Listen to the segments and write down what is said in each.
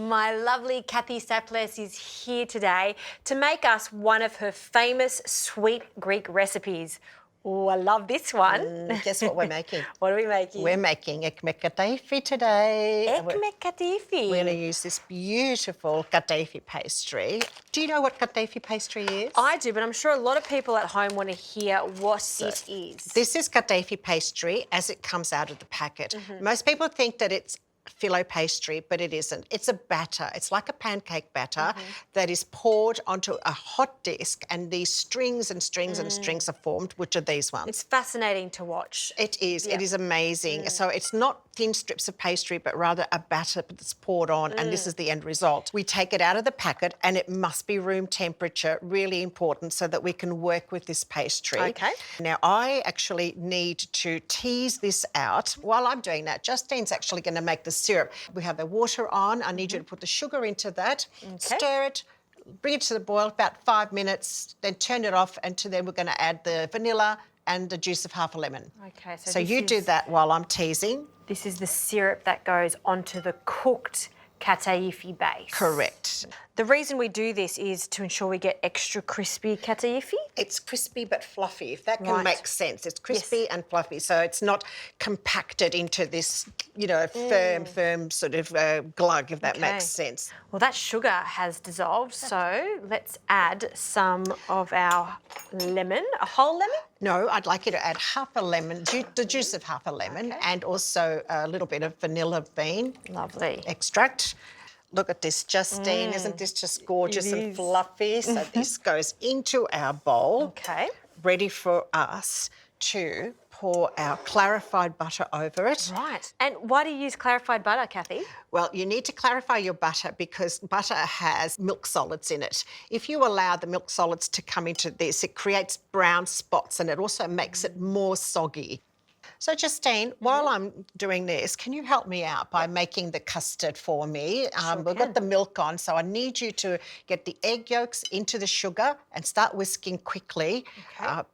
My lovely Kathy Saples is here today to make us one of her famous sweet Greek recipes. Oh, I love this one. Guess what we're making? What are we making? We're making ekmek kadayıfı today. Ekmek kadayıfı. We're going to use this beautiful kadayıfı pastry. Do you know what kadayıfı pastry is? I do, but I'm sure a lot of people at home want to hear what it is. This is kadayıfı pastry as it comes out of the packet. Most people think that it's phyllo pastry, but it isn't. It's a batter. It's like a pancake batter that is poured onto a hot disc, and these strings and strings and strings are formed, which are these ones. It's fascinating to watch. It is. It is amazing. So it's not thin strips of pastry, but rather a batter that's poured on, and this is the end result. We take it out of the packet, and it must be room temperature, really important, so that we can work with this pastry. Okay. Now, I actually need to tease this out. While I'm doing that, Justine's actually going to make the syrup. We have the water on. I need you to put the sugar into that, stir it, bring it to the boil about 5 minutes, then turn it off, and then we're going to add the vanilla and the juice of half a lemon. Okay, So you do that while I'm teasing. This is the syrup that goes onto the cooked kadayıfı base. Correct. The reason we do this is to ensure we get extra crispy kadayıfı. It's crispy but fluffy, if that can Right. make sense. It's crispy and fluffy, so it's not compacted into this, firm sort of glug, if that makes sense. Well, that sugar has dissolved, so let's add some of our lemon, a whole lemon. No, I'd like you to add half a lemon, the juice of half a lemon, and also a little bit of vanilla bean Lovely. extract. Look at this, Justine. Isn't this just gorgeous It and is. fluffy? So this goes into our bowl, Okay. ready for us to pour our clarified butter over it. Right. And why do you use clarified butter, Kathy? Well, you need to clarify your butter because butter has milk solids in it. If you allow the milk solids to come into this, it creates brown spots and it also makes it more soggy. So, Justine, while I'm doing this, can you help me out by making the custard for me? We've got the milk on, so I need you to get the egg yolks into the sugar and start whisking quickly.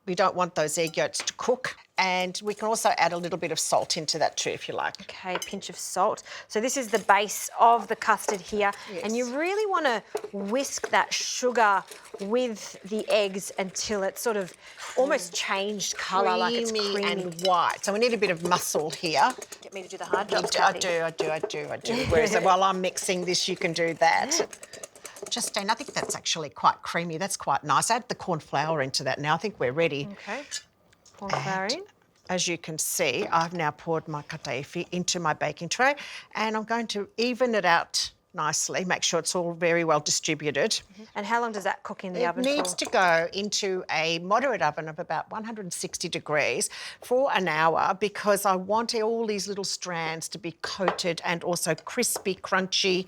We don't want those egg yolks to cook. And we can also add a little bit of salt into that too, if you like. Okay, a pinch of salt. So this is the base of the custard here. And you really want to whisk that sugar with the eggs until it's sort of almost changed colour, like it's creamy. And white. So we need a bit of muscle here. Get me to do the hard jobs, I Kathy. do. Whereas while I'm mixing this, you can do that. Justine, I think that's actually quite creamy. That's quite nice. Add the corn flour into that now. I think we're ready. Okay. Corn flour in. As you can see, I've now poured my kadayıfı into my baking tray and I'm going to even it out nicely, make sure it's all very well distributed. And how long does that cook in the oven for? It needs to go into a moderate oven of about 160 degrees for an hour because I want all these little strands to be coated and also crispy, crunchy.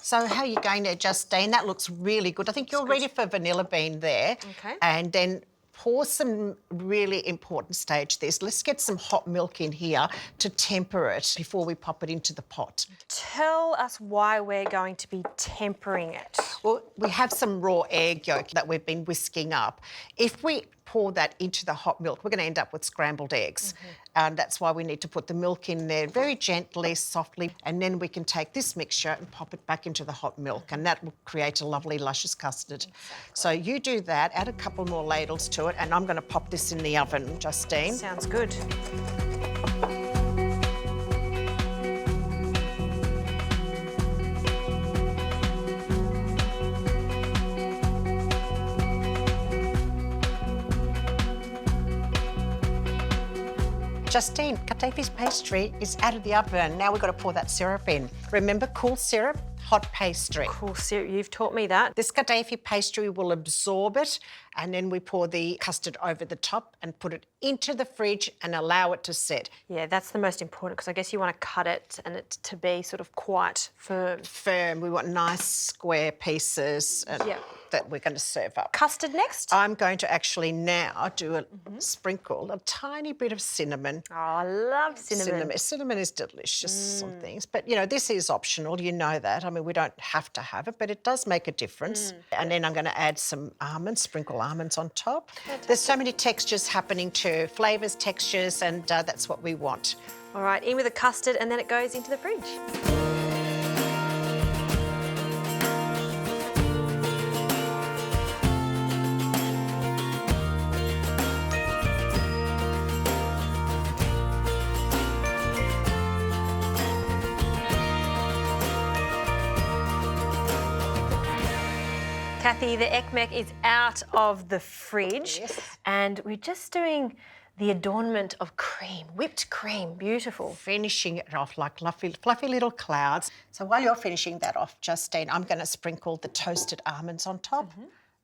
So how are you going there, Justine? That looks really good. I think you're ready for vanilla bean there. Okay. And then pour some really important stage this. Let's get some hot milk in here to temper it before we pop it into the pot. Tell us why we're going to be tempering it. Well, we have some raw egg yolk that we've been whisking up. If we pour that into the hot milk, we're going to end up with scrambled eggs. And that's why we need to put the milk in there very gently, softly, and then we can take this mixture and pop it back into the hot milk, and that will create a lovely, luscious custard. So you do that, add a couple more ladles to it, and I'm going to pop this in the oven, Justine. Sounds good. Justine, kadayıfı's pastry is out of the oven. Now we've got to pour that syrup in. Remember, cool syrup, hot pastry. Cool syrup, you've taught me that. This kadayıfı pastry will absorb it, and then we pour the custard over the top and put it into the fridge and allow it to set. Yeah, that's the most important because I guess you want to cut it and it to be sort of quite firm. Firm. We want nice square pieces that we're going to serve up. Custard next? I'm going to actually now do a sprinkle, a tiny bit of cinnamon. Oh, I love cinnamon. Cinnamon is delicious on things, but this is optional. You know that. I mean, we don't have to have it, but it does make a difference. And then I'm going to add some almonds, sprinkle almonds on top. There's so many textures happening too, flavours, textures, and that's what we want. All right, in with the custard and then it goes into the fridge. Kathy, the ekmek is out of the fridge. Yes. And we're just doing the adornment of cream, whipped cream, beautiful. Finishing it off like fluffy little clouds. So while you're finishing that off, Justine, I'm going to sprinkle the toasted almonds on top.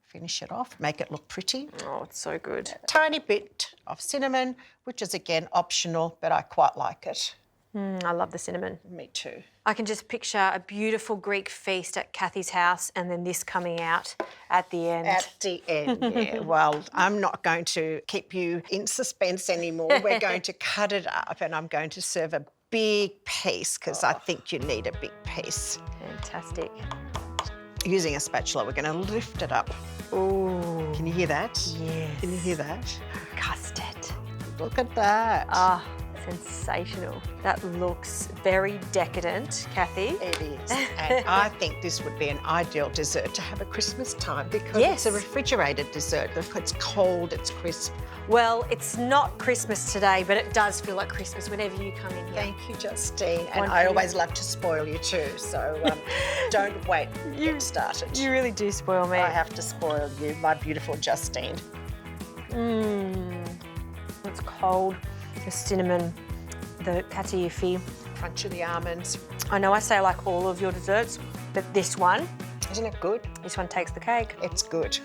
Finish it off, make it look pretty. Oh, it's so good. A tiny bit of cinnamon, which is again optional, but I quite like it. I love the cinnamon. Me too. I can just picture a beautiful Greek feast at Kathy's house and then this coming out at the end. At the end, yeah. Well, I'm not going to keep you in suspense anymore. We're going to cut it up and I'm going to serve a big piece because I think you need a big piece. Fantastic. Using a spatula, we're going to lift it up. Ooh, Can you hear that? yes. Can you hear that? Custard. Look at that. Ah, sensational. That looks very decadent, Kathy. It is. And I think this would be an ideal dessert to have at Christmas time because Yes. it's a refrigerated dessert. It's cold, it's crisp. Well, it's not Christmas today, but it does feel like Christmas whenever you come in here. Thank you, Justine. And One I for you. always love to spoil you too. So don't wait to get started. You really do spoil me. I have to spoil you, my beautiful Justine. It's cold. The cinnamon, the katiufi. Crunch of the almonds. I know I say I like all of your desserts, but this one Isn't it good? takes the cake. It's good.